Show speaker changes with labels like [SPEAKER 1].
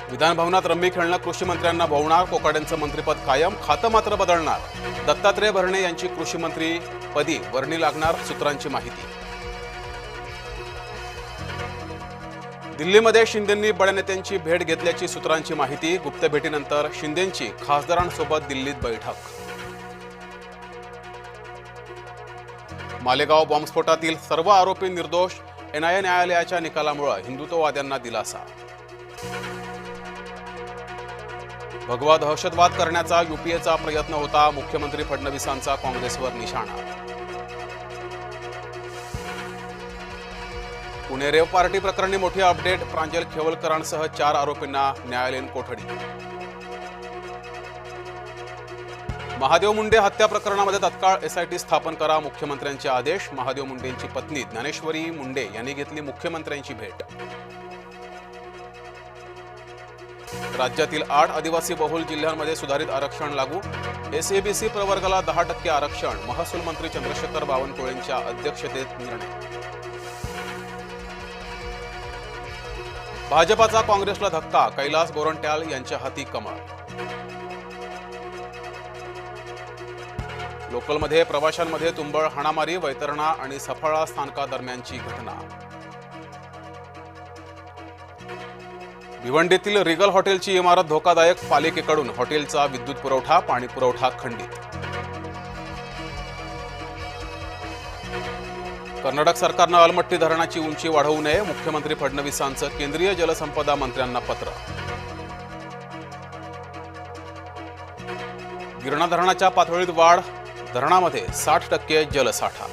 [SPEAKER 1] विधान भवनात रम्मी खेळणं कृषी मंत्र्यांना भोवणार, कोकाड्यांचं मंत्रिपद कायम, खातं मात्र बदलणार। दत्तात्रय भरणे यांची कृषी मंत्री पदी वर्णी लागणार, सूत्रांची माहिती। दिल्लीमध्ये शिंदेंनी बड्या नेत्यांची भेट घेतल्याची सूत्रांची माहिती। गुप्त भेटीनंतर शिंदेंची खासदारांसोबत दिल्लीत बैठक। मालेगाव बॉम्बस्फोटातील सर्व आरोपी निर्दोष, एनआयए न्यायालयाच्या निकालामुळे हिंदुत्ववाद्यांना दिलासा। भगवा दहशतवाद करण्याचा यूपीएचा प्रयत्न होता, मुख्यमंत्री फडणवीसांचा काँग्रेसवर निशाणा। पुणे रेव पार्टी प्रकरणी मोठी अपडेट, प्रांजल खेवलकरांसह 4 आरोपींना न्यायालयीन कोठडी। महादेव मुंडे हत्या प्रकरणामध्ये तत्काळ एसआयटी स्थापन करा, मुख्यमंत्र्यांचे आदेश। महादेव मुंडेंची पत्नी ज्ञानेश्वरी मुंडे यांनी घेतली मुख्यमंत्र्यांची भेट। राज्यातील 8 आदिवासी बहुल जिल्ह्यांमध्ये सुधारित आरक्षण लागू, एसएबीसी प्रवर्गाला 10% आरक्षण, महसूल मंत्री चंद्रशेखर बावनकुळेंच्या अध्यक्षतेत निर्णय। भाजपाचा काँग्रेसला धक्का, कैलास गोरंट्याल यांच्या हाती कमळ। लोकलमध्ये प्रवाशांमध्ये तुंबळ हाणामारी, वैतरणा आणि सफाळा स्थानकादरम्यानची घटना। भिवंडीतील रिगल हॉटेलची इमारत धोकादायक, पालिकेकडून हॉटेलचा विद्युत पुरवठा, पाणी पुरवठा खंडित। कर्नाटक सरकारनं अलमट्टी धरणाची उंची वाढवू नये, मुख्यमंत्री फडणवीसांचं केंद्रीय जलसंपदा मंत्र्यांना पत्र। गिरणा धरणाच्या पातळीत वाढ, धरणामध्ये 60% जलसाठा।